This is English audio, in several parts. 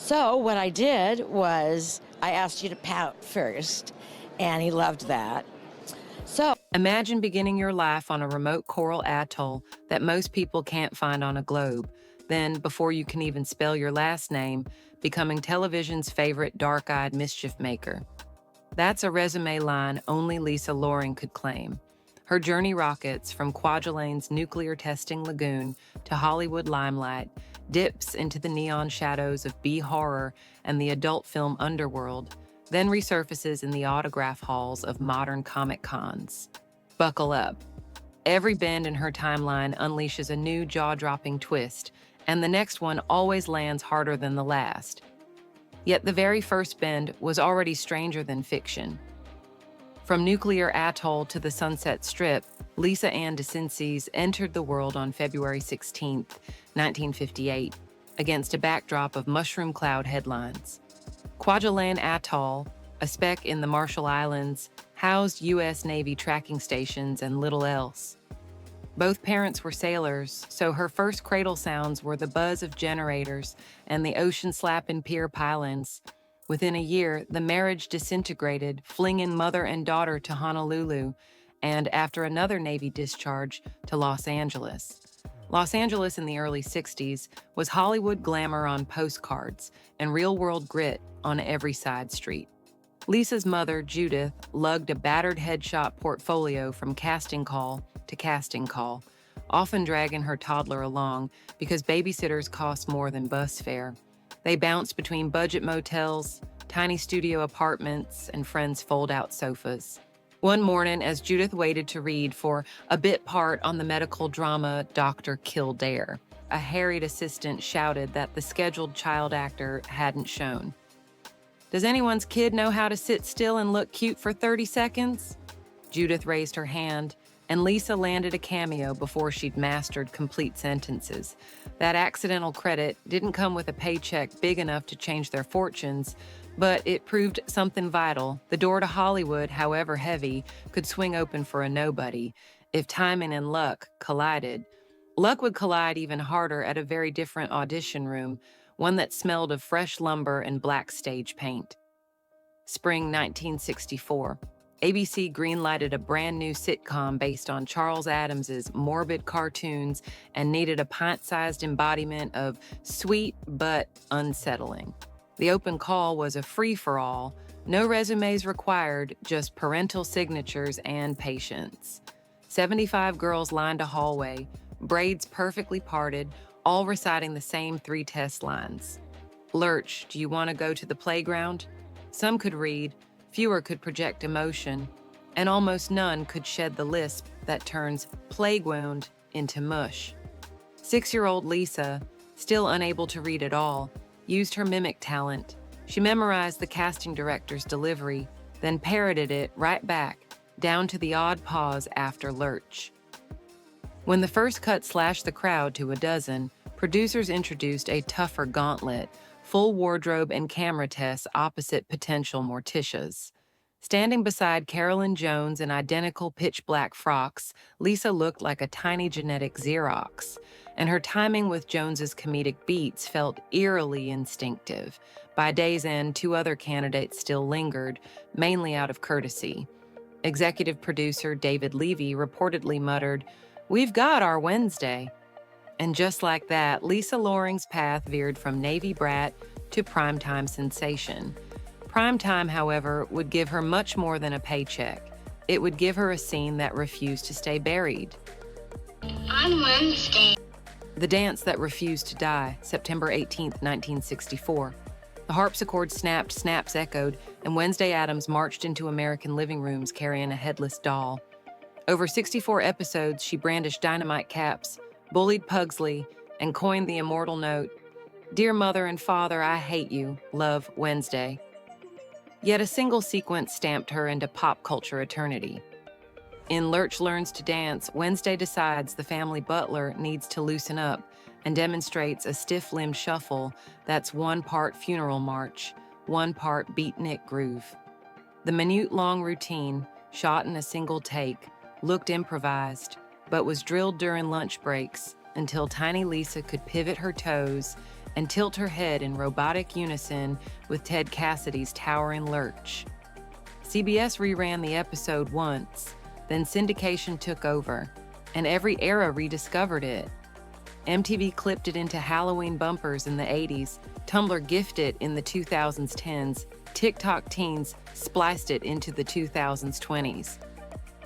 So what I did was I asked you to pout first, and he loved that. So Imagine beginning your life on a remote coral atoll that most people can't find on a globe. Then, before you can even spell your last name, becoming television's favorite dark-eyed mischief maker. That's a resume line only Lisa Loring could claim. Her journey rockets from Kwajalein nuclear testing lagoon to Hollywood limelight, dips into the neon shadows of B-horror and the adult film Underworld, then resurfaces in the autograph halls of modern comic cons. Buckle up. Every bend in her timeline unleashes a new jaw-dropping twist, and the next one always lands harder than the last. Yet the very first bend was already stranger than fiction. From Nuclear Atoll to the Sunset Strip, Lisa Ann DeCinces entered the world on February 16, 1958, against a backdrop of mushroom cloud headlines. Kwajalein Atoll, a speck in the Marshall Islands, housed U.S. Navy tracking stations and little else. Both parents were sailors, so her first cradle sounds were the buzz of generators and the ocean-slapping pier pilings. Within a year, the marriage disintegrated, flinging mother and daughter to Honolulu, and after another Navy discharge, to Los Angeles. Los Angeles in the early 60s was Hollywood glamour on postcards and real-world grit on every side street. Lisa's mother, Judith, lugged a battered headshot portfolio from casting call to casting call, often dragging her toddler along because babysitters cost more than bus fare. They bounced between budget motels, tiny studio apartments, and friends' fold-out sofas. One morning, as Judith waited to read for a bit part on the medical drama Dr. Kildare, a harried assistant shouted that the scheduled child actor hadn't shown. "Does anyone's kid know how to sit still and look cute for 30 seconds?" Judith raised her hand, and Lisa landed a cameo before she'd mastered complete sentences. That accidental credit didn't come with a paycheck big enough to change their fortunes, but it proved something vital. The door to Hollywood, however heavy, could swing open for a nobody if timing and luck collided. Luck would collide even harder at a very different audition room, one that smelled of fresh lumber and black stage paint. Spring 1964. ABC greenlighted a brand new sitcom based on Charles Addams's morbid cartoons and needed a pint-sized embodiment of sweet but unsettling. The open call was a free-for-all, no resumes required, just parental signatures and patience. 75 girls lined a hallway, braids perfectly parted, all reciting the same 3 test lines. Lurch, do you want to go to the playground? Some could read, fewer could project emotion, and almost none could shed the lisp that turns plague wound into mush. 6-year-old Lisa, still unable to read at all, used her mimic talent. She memorized the casting director's delivery, then parroted it right back, down to the odd pause after Lurch. When the first cut slashed the crowd to a dozen, producers introduced a tougher gauntlet, full wardrobe and camera tests opposite potential Morticias. Standing beside Carolyn Jones in identical pitch-black frocks, Lisa looked like a tiny genetic Xerox, and her timing with Jones's comedic beats felt eerily instinctive. By day's end, 2 other candidates still lingered, mainly out of courtesy. Executive producer David Levy reportedly muttered, "We've got our Wednesday." And just like that, Lisa Loring's path veered from Navy brat to primetime sensation. Primetime, however, would give her much more than a paycheck. It would give her a scene that refused to stay buried. On Wednesday. The Dance That Refused to Die, September 18, 1964. The harpsichord snapped, snaps echoed, and Wednesday Addams marched into American living rooms carrying a headless doll. Over 64 episodes, she brandished dynamite caps, bullied Pugsley, and coined the immortal note, "Dear Mother and Father, I hate you. Love, Wednesday." Yet a single sequence stamped her into pop culture eternity. In Lurch Learns to Dance, Wednesday decides the family butler needs to loosen up and demonstrates a stiff-limbed shuffle that's 1 part funeral march, 1 part beatnik groove. The minute-long routine, shot in a single take, looked improvised, but was drilled during lunch breaks until tiny Lisa could pivot her toes and tilt her head in robotic unison with Ted Cassidy's towering lurch. CBS reran the episode once, then syndication took over, and every era rediscovered it. MTV clipped it into Halloween bumpers in the 80s, Tumblr gifted it in the 2010s, TikTok teens spliced it into the 2020s.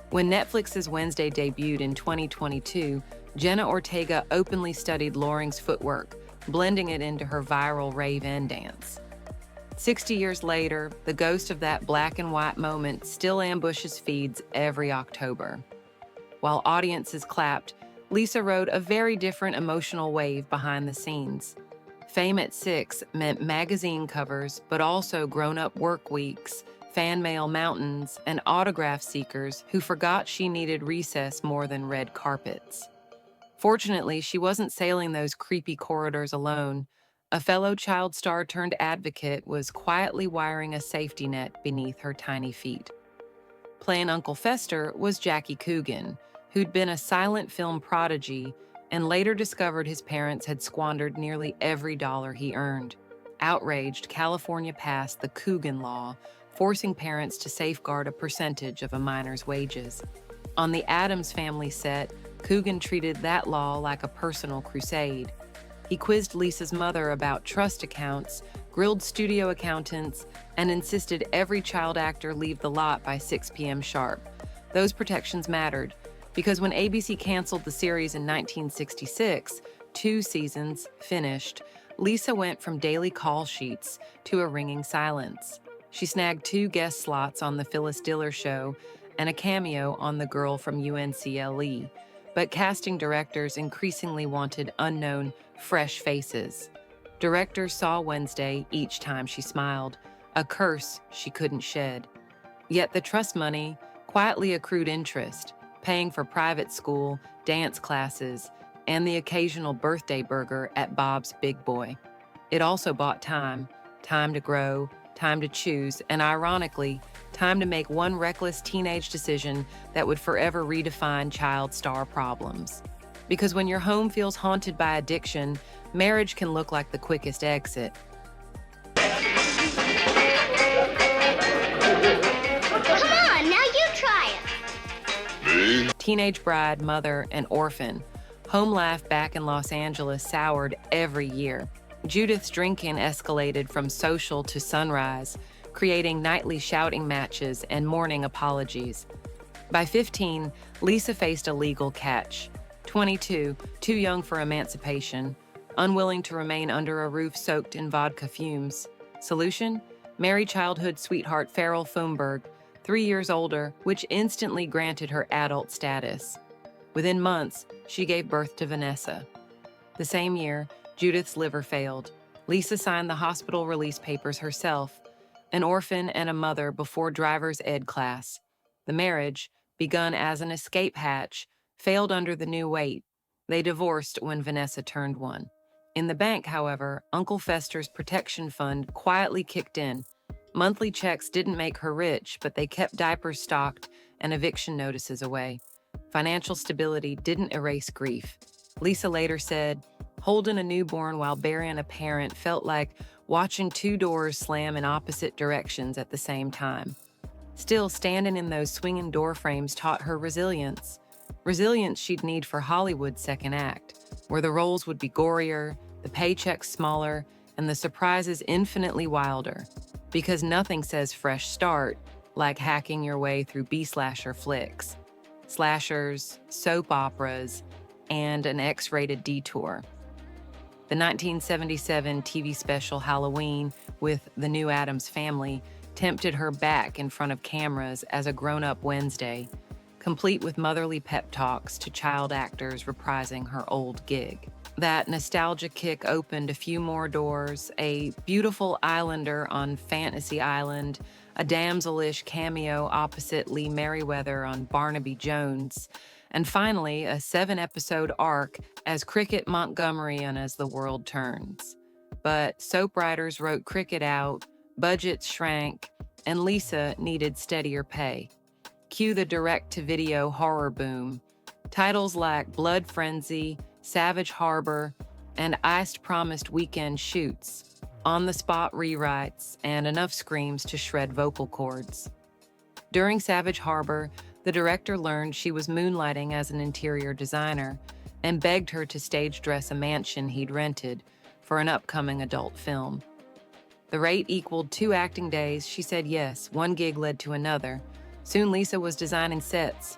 When Netflix's Wednesday debuted in 2022, Jenna Ortega openly studied Loring's footwork, blending it into her viral rave and dance. 60 years later, the ghost of that black and white moment still ambushes feeds every October. While audiences clapped, Lisa rode a very different emotional wave behind the scenes. Fame at 6 meant magazine covers, but also grown-up work weeks, fan mail mountains, and autograph seekers who forgot she needed recess more than red carpets. Fortunately, she wasn't sailing those creepy corridors alone. A fellow child star turned advocate was quietly wiring a safety net beneath her tiny feet. Playing Uncle Fester was Jackie Coogan, who'd been a silent film prodigy and later discovered his parents had squandered nearly every dollar he earned. Outraged, California passed the Coogan Law, forcing parents to safeguard a percentage of a minor's wages. On the Addams Family set, Coogan treated that law like a personal crusade. He quizzed Lisa's mother about trust accounts, grilled studio accountants, and insisted every child actor leave the lot by 6 p.m. sharp. Those protections mattered, because when ABC canceled the series in 1966, 2 seasons finished, Lisa went from daily call sheets to a ringing silence. She snagged 2 guest slots on The Phyllis Diller Show and a cameo on The Girl from UNCLE, but casting directors increasingly wanted unknown, fresh faces. Directors saw Wednesday each time she smiled, a curse she couldn't shed. Yet the trust money quietly accrued interest, paying for private school, dance classes, and the occasional birthday burger at Bob's Big Boy. It also bought time to grow, time to choose, and ironically, time to make one reckless teenage decision that would forever redefine child star problems. Because when your home feels haunted by addiction, marriage can look like the quickest exit. Come on, now you try it. Teenage bride, mother, and orphan. Home life back in Los Angeles soured every year. Judith's drinking escalated from social to sunrise, creating nightly shouting matches and morning apologies. By 15, Lisa faced a legal catch. 22, too young for emancipation, unwilling to remain under a roof soaked in vodka fumes. Solution? Marry childhood sweetheart Farrell Thunberg, 3 years older, which instantly granted her adult status. Within months, she gave birth to Vanessa. The same year, Judith's liver failed. Lisa signed the hospital release papers herself, an orphan and a mother before driver's ed class. The marriage, begun as an escape hatch, failed under the new weight. They divorced when Vanessa turned 1. In the bank, however, Uncle Fester's protection fund quietly kicked in. Monthly checks didn't make her rich, but they kept diapers stocked and eviction notices away. Financial stability didn't erase grief. Lisa later said, holding a newborn while burying a parent felt like watching 2 doors slam in opposite directions at the same time. Still, standing in those swinging door frames taught her resilience. Resilience she'd need for Hollywood's second act, where the roles would be gorier, the paychecks smaller, and the surprises infinitely wilder. Because nothing says fresh start like hacking your way through B-slasher flicks, slashers, soap operas, and an X-rated detour. The 1977 TV special Halloween with the new Addams Family tempted her back in front of cameras as a grown-up Wednesday, complete with motherly pep talks to child actors reprising her old gig. That nostalgia kick opened a few more doors, a beautiful islander on Fantasy Island, a damsel-ish cameo opposite Lee Merriweather on Barnaby Jones, and finally a 7-episode arc as Cricket Montgomery on As the World Turns. But soap writers wrote Cricket out, budgets shrank, and Lisa needed steadier pay. Cue the direct-to-video horror boom. Titles like Blood Frenzy, Savage Harbor, and iced promised weekend shoots, on-the-spot rewrites, and enough screams to shred vocal cords. During Savage Harbor, the director learned she was moonlighting as an interior designer and begged her to stage dress a mansion he'd rented for an upcoming adult film. The rate equaled 2 acting days. She said yes. One gig led to another. Soon Lisa was designing sets,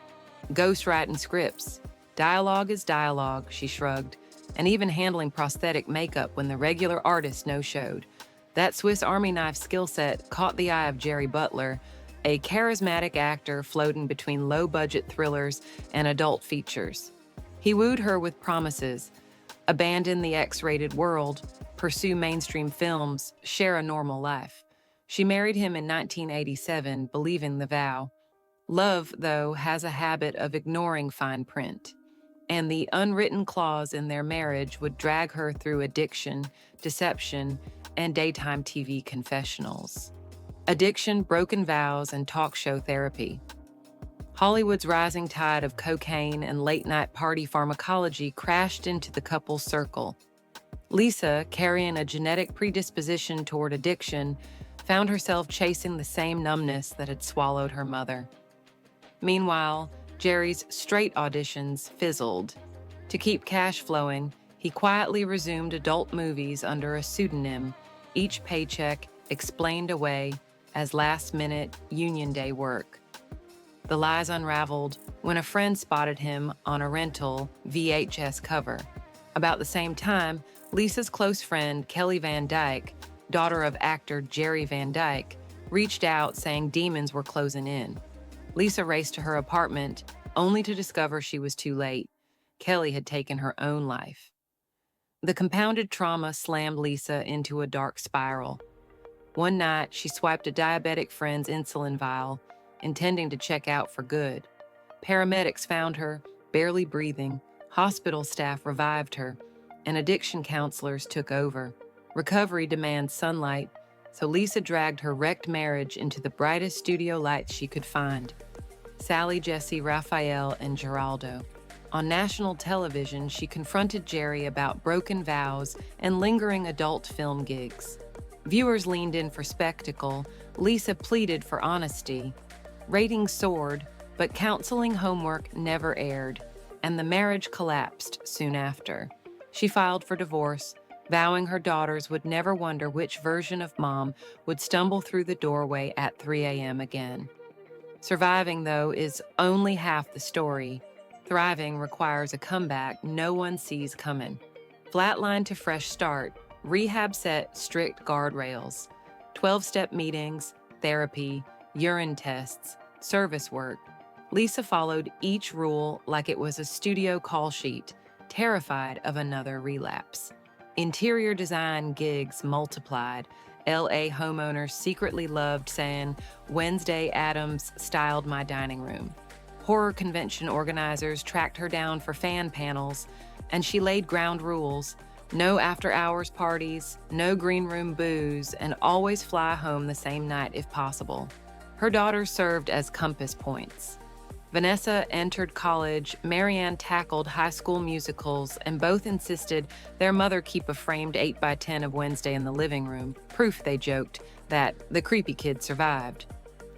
ghostwriting scripts. Dialogue is dialogue, she shrugged, and even handling prosthetic makeup when the regular artist no-showed. That Swiss Army knife skill set caught the eye of Jerry Butler, a charismatic actor floating between low-budget thrillers and adult features. He wooed her with promises: abandon the X-rated world, pursue mainstream films, share a normal life. She married him in 1987, believing the vow. Love, though, has a habit of ignoring fine print, and the unwritten clause in their marriage would drag her through addiction, deception, and daytime TV confessionals. Addiction, broken vows, and talk show therapy. Hollywood's rising tide of cocaine and late-night party pharmacology crashed into the couple's circle. Lisa, carrying a genetic predisposition toward addiction, found herself chasing the same numbness that had swallowed her mother. Meanwhile, Jerry's straight auditions fizzled. To keep cash flowing, he quietly resumed adult movies under a pseudonym, each paycheck explained away as last-minute Union Day work. The lies unraveled when a friend spotted him on a rental VHS cover. About the same time, Lisa's close friend, Kelly Van Dyke, daughter of actor Jerry Van Dyke, reached out saying demons were closing in. Lisa raced to her apartment, only to discover she was too late. Kelly had taken her own life. The compounded trauma slammed Lisa into a dark spiral. One night, she swiped a diabetic friend's insulin vial, intending to check out for good. Paramedics found her, barely breathing. Hospital staff revived her, and addiction counselors took over. Recovery demands sunlight, so Lisa dragged her wrecked marriage into the brightest studio lights she could find. Sally, Jesse, Raphael, and Geraldo. On national television, she confronted Jerry about broken vows and lingering adult film gigs. Viewers leaned in for spectacle. Lisa pleaded for honesty. Ratings soared, but counseling homework never aired, and the marriage collapsed soon after. She filed for divorce, vowing her daughters would never wonder which version of mom would stumble through the doorway at 3 a.m. again. Surviving, though, is only half the story. Thriving requires a comeback no one sees coming. Flatline to fresh start, rehab set strict guardrails, 12-step meetings, therapy, urine tests, service work. Lisa followed each rule like it was a studio call sheet, terrified of another relapse. Interior design gigs multiplied. LA homeowners secretly loved saying, "Wednesday Addams styled my dining room." Horror convention organizers tracked her down for fan panels, and she laid ground rules: no after-hours parties, no green room booze, and always fly home the same night if possible. Her daughters served as compass points. Vanessa entered college, Marianne tackled high school musicals, and both insisted their mother keep a framed 8x10 of Wednesday in the living room, proof, they joked, that the creepy kid survived.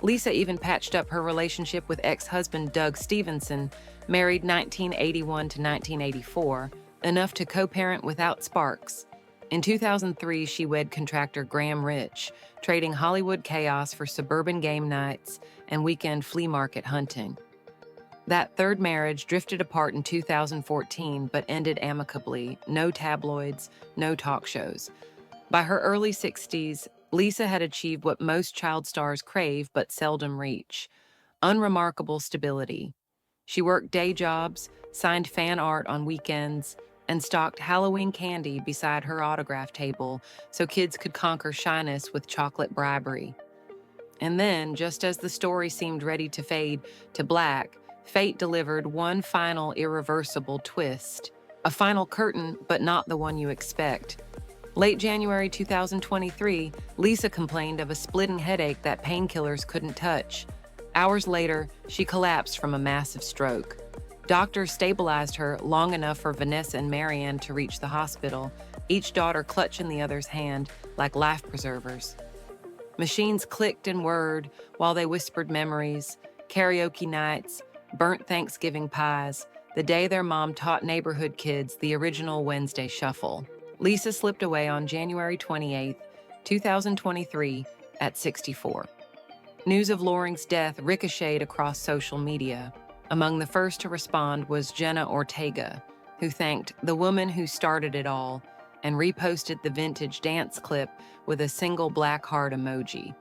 Lisa even patched up her relationship with ex-husband Doug Stevenson, married 1981 to 1984, enough to co-parent without sparks. In 2003, she wed contractor Graham Rich, trading Hollywood chaos for suburban game nights and weekend flea market hunting. That third marriage drifted apart in 2014, but ended amicably. No tabloids, no talk shows. By her early 60s, Lisa had achieved what most child stars crave but seldom reach: unremarkable stability. She worked day jobs, signed fan art on weekends, and stocked Halloween candy beside her autograph table so kids could conquer shyness with chocolate bribery. And then, just as the story seemed ready to fade to black, fate delivered one final irreversible twist. A final curtain, but not the one you expect. Late January 2023, Lisa complained of a splitting headache that painkillers couldn't touch. Hours later, she collapsed from a massive stroke. Doctors stabilized her long enough for Vanessa and Marianne to reach the hospital, each daughter clutching the other's hand like life preservers. Machines clicked and whirred while they whispered memories, karaoke nights, burnt Thanksgiving pies, the day their mom taught neighborhood kids the original Wednesday shuffle. Lisa slipped away on January 28, 2023, at 64. News of Loring's death ricocheted across social media. Among the first to respond was Jenna Ortega, who thanked the woman who started it all and reposted the vintage dance clip with a single black heart emoji.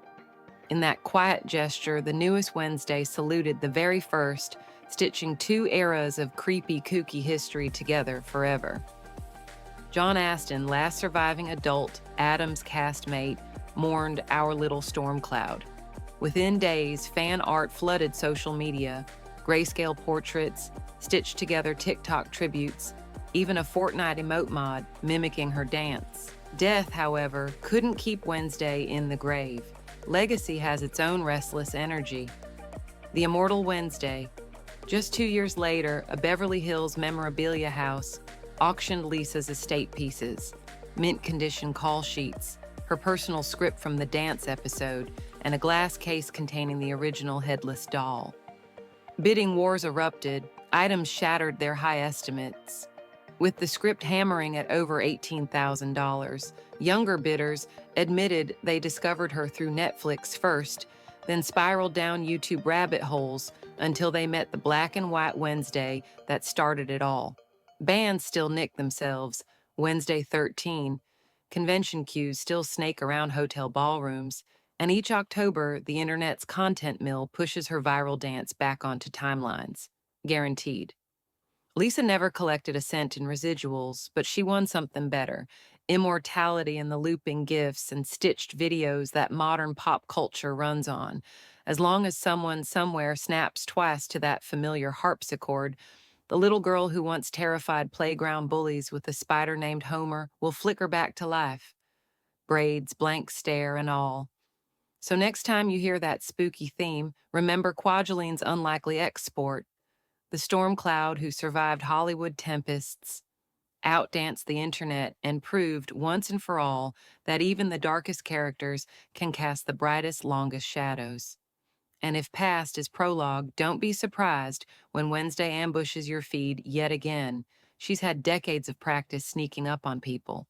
In that quiet gesture, the newest Wednesday saluted the very first, stitching two eras of creepy, kooky history together forever. John Astin, last surviving adult Addams castmate, mourned our little storm cloud. Within days, fan art flooded social media, grayscale portraits, stitched together TikTok tributes, even a Fortnite emote mod mimicking her dance. Death, however, couldn't keep Wednesday in the grave. Legacy has its own restless energy. The immortal Wednesday. Just 2 years later, a Beverly Hills memorabilia house auctioned Lisa's estate pieces, mint-condition call sheets, her personal script from the dance episode, and a glass case containing the original headless doll. Bidding wars erupted, items shattered their high estimates. With the script hammering at over $18,000, younger bidders admitted they discovered her through Netflix first, then spiraled down YouTube rabbit holes until they met the black and white Wednesday that started it all. Bands still nick themselves, Wednesday 13. Convention queues still snake around hotel ballrooms, and each October, the internet's content mill pushes her viral dance back onto timelines. Guaranteed. Lisa never collected a cent in residuals, but she won something better: immortality in the looping GIFs and stitched videos that modern pop culture runs on. As long as someone somewhere snaps twice to that familiar harpsichord, the little girl who once terrified playground bullies with a spider named Homer will flicker back to life. Braids, blank stare, and all. So next time you hear that spooky theme, remember Kwajalein's unlikely export, the storm cloud who survived Hollywood tempests, outdanced the internet, and proved once and for all that even the darkest characters can cast the brightest, longest shadows. And if past is prologue, don't be surprised when Wednesday ambushes your feed yet again. She's had decades of practice sneaking up on people.